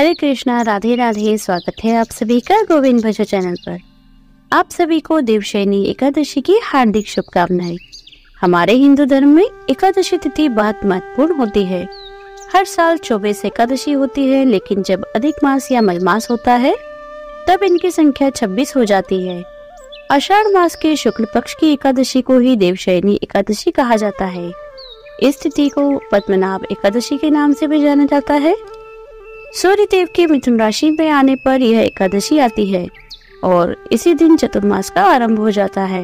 हरे कृष्णा, राधे राधे। स्वागत है आप सभी का गोविंद भजन चैनल पर। आप सभी को देवशयनी एकादशी की हार्दिक शुभकामनाएं। हमारे हिंदू धर्म में एकादशी तिथि बहुत महत्वपूर्ण होती है। हर साल 24 एकादशी होती है, लेकिन जब अधिक मास या मलमास होता है तब इनकी संख्या 26 हो जाती है। आषाढ़ मास के शुक्ल पक्ष की एकादशी को ही देवशयनी एकादशी कहा जाता है। इस तिथि को पद्मनाभ एकादशी के नाम से भी जाना जाता है। सूर्य देव के मिथुन राशि में आने पर यह एकादशी आती है और इसी दिन चतुर्मास का आरंभ हो जाता है।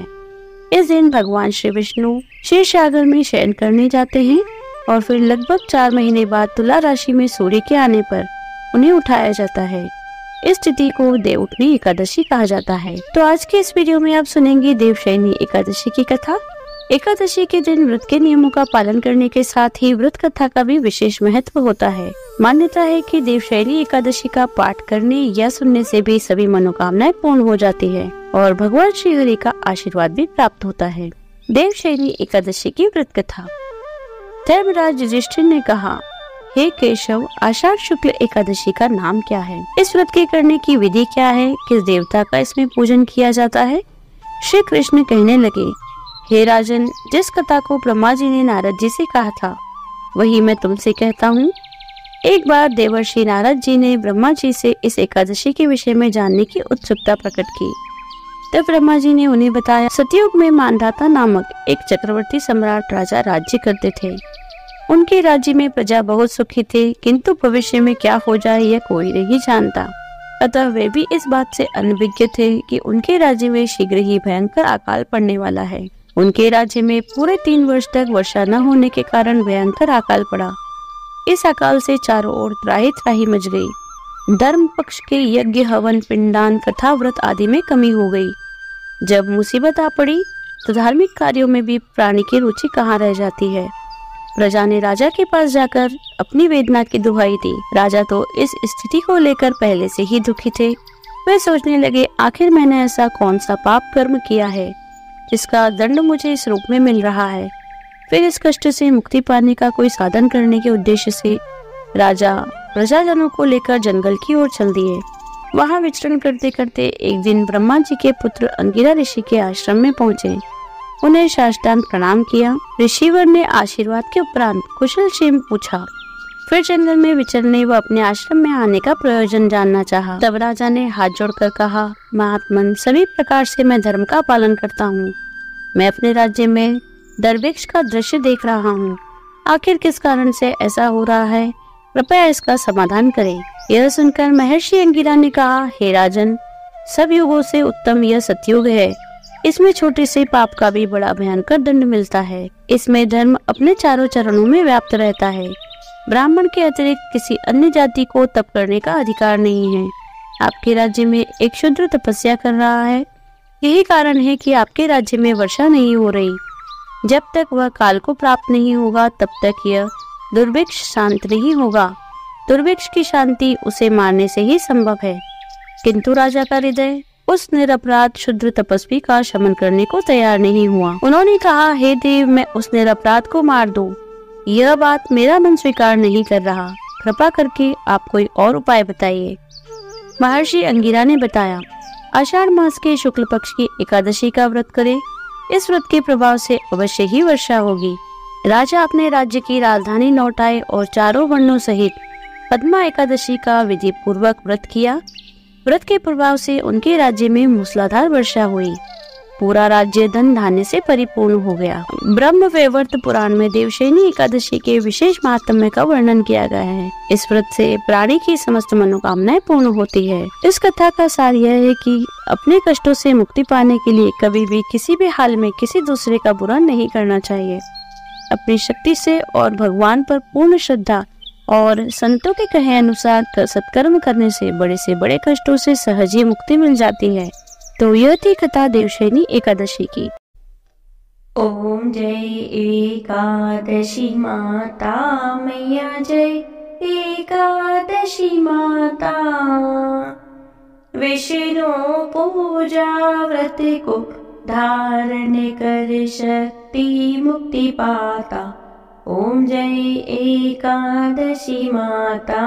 इस दिन भगवान श्री विष्णु क्षीर सागर में शयन करने जाते हैं और फिर लगभग 4 महीने बाद तुला राशि में सूर्य के आने पर उन्हें उठाया जाता है। इस तिथि को देव उठनी एकादशी कहा जाता है। तो आज के इस वीडियो में आप सुनेंगे देवशयनी एकादशी की कथा। एकादशी के दिन व्रत के नियमों का पालन करने के साथ ही व्रत कथा का भी विशेष महत्व होता है। मान्यता है कि देवशयनी एकादशी का पाठ करने या सुनने से भी सभी मनोकामनाएं पूर्ण हो जाती है और भगवान श्री हरि का आशीर्वाद भी प्राप्त होता है। देवशयनी एकादशी की व्रत कथा। धर्मराज युधिष्ठिर ने कहा, हे केशव, आषाढ़ शुक्ल एकादशी का नाम क्या है? इस व्रत के करने की विधि क्या है? किस देवता का इसमें पूजन किया जाता है? श्री कृष्ण कहने लगे, हे राजन, जिस कथा को ब्रह्मा जी ने नारद जी से कहा था वही मैं तुमसे कहता हूँ। एक बार देवर्षि नारद जी ने ब्रह्मा जी से इस एकादशी के विषय में जानने की उत्सुकता प्रकट की। तब ब्रह्मा जी ने उन्हें बताया, सतयुग में मानधाता नामक एक चक्रवर्ती सम्राट राजा राज्य करते थे। उनके राज्य में प्रजा बहुत सुखी थे, किंतु भविष्य में क्या हो जाए यह कोई नहीं जानता। अतः वे भी इस बात से अनभिज्ञ थे कि उनके राज्य में शीघ्र ही भयंकर अकाल पड़ने वाला है। उनके राज्य में पूरे 3 वर्ष तक वर्षा न होने के कारण भयंकर अकाल पड़ा। इस अकाल से चारों ओर त्राही त्राही मच गई। धर्म पक्ष के यज्ञ, हवन, पिंडदान, कथा, व्रत आदि में कमी हो गई। जब मुसीबत आ पड़ी तो धार्मिक कार्यों में भी प्राणी की रुचि कहाँ रह जाती है। प्रजा ने राजा के पास जाकर अपनी वेदना की दुहाई दी। राजा तो इस स्थिति को लेकर पहले से ही दुखी थे। वे सोचने लगे, आखिर मैंने ऐसा कौन सा पाप कर्म किया है जिसका दंड मुझे इस रूप में मिल रहा है। फिर इस कष्ट से मुक्ति पाने का कोई साधन करने के उद्देश्य से राजा प्रजाजनों को लेकर जंगल की ओर चल दिए। वहां विचरण करते करते एक दिन ब्रह्मा जी के पुत्र अंगिरा ऋषि के आश्रम में पहुंचे। उन्हें साष्टांग प्रणाम किया। ऋषिवर ने आशीर्वाद के उपरांत कुशल क्षेम पूछा। फिर जंगल में विचरने व अपने आश्रम में आने का प्रयोजन जानना चाहा। तब राजा ने हाथ जोड़कर कहा, महात्मन, सभी प्रकार से मैं धर्म का पालन करता हूँ। मैं अपने राज्य में दरवेश का दृश्य देख रहा हूँ। आखिर किस कारण से ऐसा हो रहा है? कृपया इसका समाधान करें। यह सुनकर महर्षि अंगिरा ने कहा, हे राजन, सब युगों से उत्तम यह सतयुग है। इसमें छोटे से पाप का भी बड़ा भयंकर दंड मिलता है। इसमें धर्म अपने चारों चरणों में व्याप्त रहता है। ब्राह्मण के अतिरिक्त किसी अन्य जाति को तप करने का अधिकार नहीं है। आपके राज्य में एक शूद्र तपस्या कर रहा है। यही कारण है कि आपके राज्य में वर्षा नहीं हो रही। जब तक वह काल को प्राप्त नहीं होगा तब तक यह दुर्भिक्ष शांत नहीं होगा। दुर्भिक्ष की शांति उसे मारने से ही संभव है। किंतु राजा का हृदय उस निरपराध शूद्र तपस्वी का शमन करने को तैयार नहीं हुआ। उन्होंने कहा, हे देव, मैं उस निरपराध को मार दूं। यह बात मेरा मन स्वीकार नहीं कर रहा। कृपा करके आप कोई और उपाय बताइए। महर्षि अंगिरा ने बताया, आषाढ़ मास के शुक्ल पक्ष की एकादशी का व्रत करें। इस व्रत के प्रभाव से अवश्य ही वर्षा होगी। राजा अपने राज्य की राजधानी लौट आए और चारों वर्णों सहित पद्मा एकादशी का विधि पूर्वक व्रत किया। व्रत के प्रभाव से उनके राज्य में मूसलाधार वर्षा हुई। पूरा राज्य धन धान्य से परिपूर्ण हो गया। ब्रह्म वैवर्त पुराण में देवशयनी एकादशी के विशेष महात्म्य का वर्णन किया गया है। इस व्रत से प्राणी की समस्त मनोकामनाएं पूर्ण होती है। इस कथा का सार यह है कि अपने कष्टों से मुक्ति पाने के लिए कभी भी किसी भी हाल में किसी दूसरे का बुरा नहीं करना चाहिए। अपनी शक्ति से और भगवान पर पूर्ण श्रद्धा और संतों के कहे अनुसार सत्कर्म करने से बड़े कष्टों से सहज ही मुक्ति मिल जाती है। तो यह थी कथा देवशयनी एकादशी की। ओम जय एकादशी माता मैया, जय एकादशी माता। विष्णु पूजा व्रत को धारण कर शक्ति मुक्ति पाता। ओम जय एकादशी माता।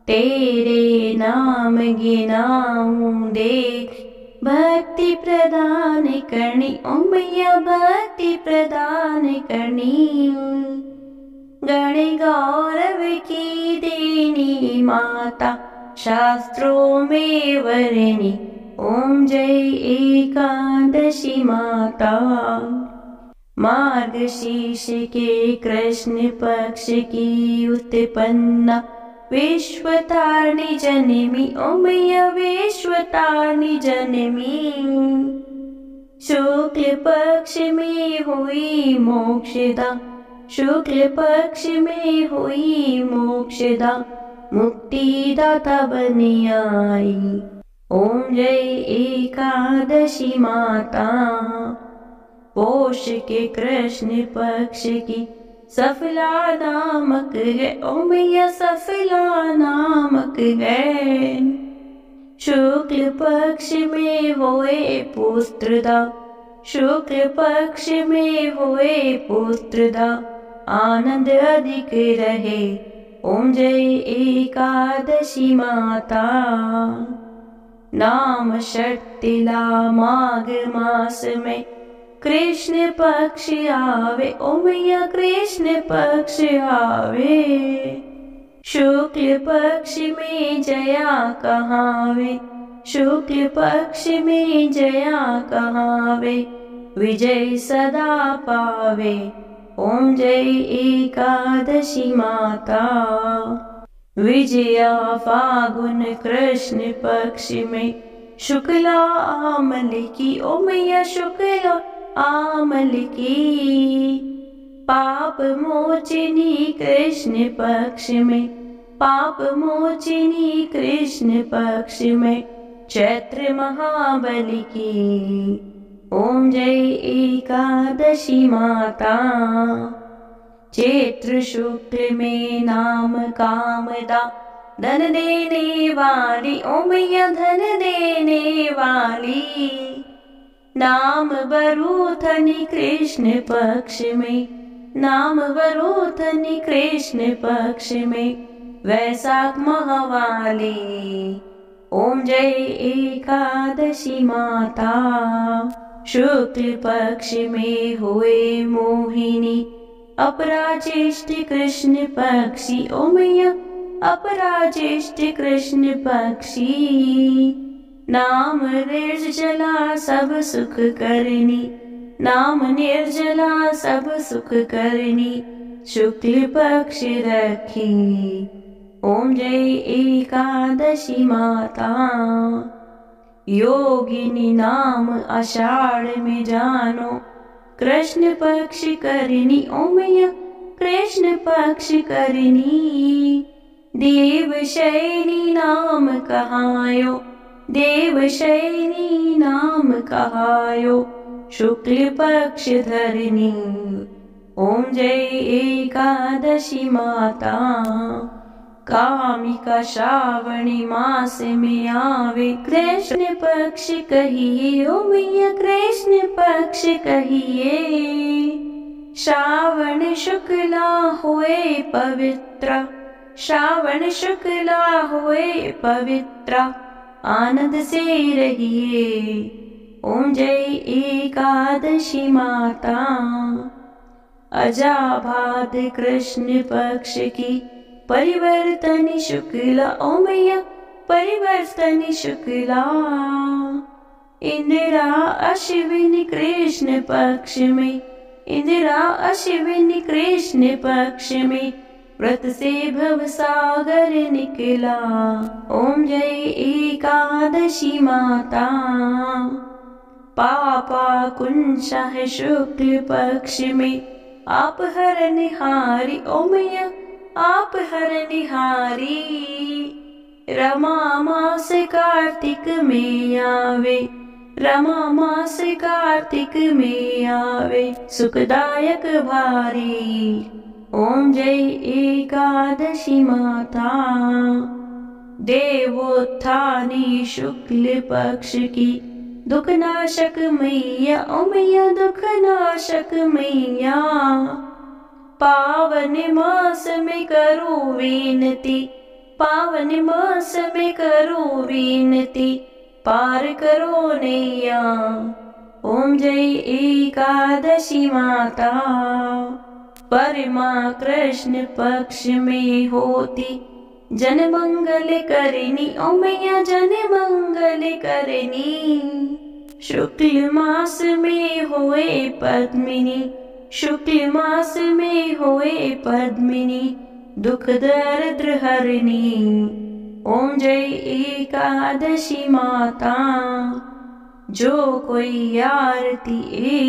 तेरे नाम गिनाऊं देख भक्ति प्रदान करनी, ओ मैया भक्ति प्रदान करनी। गण गौरव की देनी माता, शास्त्रों में वर्णी, ओम जय एकादशी माता। मार्गशीर्ष के कृष्ण पक्ष की उत्पन्ना, विश्वतारिणी जननी, ओ मैया विश्वतारिणी जननी। शुक्ल पक्ष में हुई मोक्षदा, शुक्ल पक्ष में हुई मोक्षदा, मुक्तिदाता बनी आई, ओम जय एकादशी माता। पोष के कृष्ण पक्ष की सफला नामक है, ओ मैया सफला नामक है। शुक्ल पक्ष में हुए पुत्रदा, शुक्ल पक्ष में हुए पुत्रदा, आनंद अधिक रहे, ओम जय एकादशी माता। नाम षट्टिला माघ मास में कृष्ण पक्ष आवे, ओ मैया कृष्ण पक्ष आवे। शुक्ल पक्ष में जया कहावे, शुक्ल पक्ष में जया कहावे, विजय सदा पावे, ओम जय एकादशी माता। विजया फागुन कृष्ण पक्ष में शुक्ला आमल की, ओ मैया शुक्ला आमल की। पाप मोचिनी कृष्ण पक्ष में, पाप मोचिनी कृष्ण पक्ष में, चैत्र महाबली की, ओम जय एकादशी माता। चैत्र शुक्ल में नाम कामदा, धन देने वाली, ओ मैया धन देने वाली। नाम वरूथनी कृष्ण पक्ष में, नाम वरूथनी कृष्ण पक्ष में, वैशाख महावाली, ओम जय एकादशी माता। शुक्ल पक्ष में हुए मोहिनी, अपराजेष्ठ कृष्ण पक्षी, ओ मैया अपराजेष्ठ कृष्ण पक्षी। नाम निर्जला सब सुख करनी, नाम निर्जला सब सुख करनी, शुक्ल पक्ष रखी, ओम जय एकादशी माता। योगिनी नाम आषाढ़ में जानो, कृष्ण पक्ष करनी, ओ मैया कृष्ण पक्ष करनी। देवशयनी नाम कहायो, देवशयनी नाम कहायो, शुक्ल पक्ष धरनी, ओम जय एकादशी माता। कामिका श्रावणी मास में आवे, कृष्ण पक्ष कहिए, ओ मैया कृष्ण पक्ष कहिए। श्रावण शुक्ला हुए पवित्र, श्रावण शुक्ला हुए पवित्र, आनंद से रहिए, ओम जय एकादशी माता। अजाभाद कृष्ण पक्ष की परिवर्तनी शुक्ला, ओ मैया परिवर्तनी शुक्ला। इंदिरा अश्विनी कृष्ण पक्ष में, इंदिरा अश्विनी कृष्ण पक्ष में, व्रत से भव सागर निकला, ओम जय एकादशी माता। पापा कुंशा है शुक्ल पक्ष में, आप हर निहारी, ओ मैया आप हर निहारी। रमा मास कार्तिक में आवे, रमा मास कार्तिक में आवे, सुखदायक भारी, ओम जय एकादशी माता। देवोत्थानी शुक्ल पक्ष की दुखनाशक मैया, ओ मैया दुखनाशक मैया। पावन मास में करो विनती, पावन मास में करो विनती, पार करो नैया। ओम जय एकादशी माता। परमा कृष्ण पक्ष में होती, जन मंगल करनी। ओ मैया जन मंगल करनी। शुक्ल मास में होए पद्मिनी, शुक्ल मास में होए पद्मिनी, दुख दरिद्र हरनी। ओम जय एकादशी माता। जो कोई आरती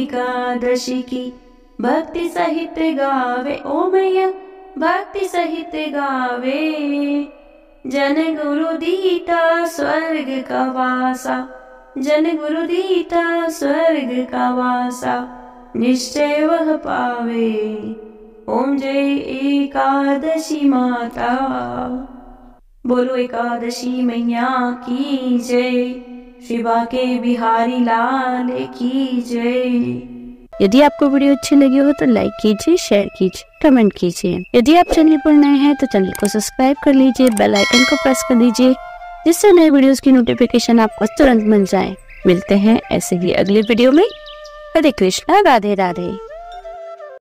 एकादशी की भक्ति सहित गावे, ओ मैया भक्ति सहित गावे। जन गुरु दीता स्वर्ग का वासा, जन गुरु दीता स्वर्ग का वासा, निश्चय वह पावे। ओम जय एकादशी माता। बोलो एकादशी मैया की जय। शिवा के बिहारी लाल की जय। यदि आपको वीडियो अच्छी लगी हो तो लाइक कीजिए, शेयर कीजिए, कमेंट कीजिए। यदि आप चैनल पर नए हैं तो चैनल को सब्सक्राइब कर लीजिए, बेल आइकन को प्रेस कर दीजिए, जिससे नए वीडियोस की नोटिफिकेशन आपको तुरंत मिल जाए। मिलते हैं ऐसे ही अगले वीडियो में। हरे कृष्णा, राधे राधे।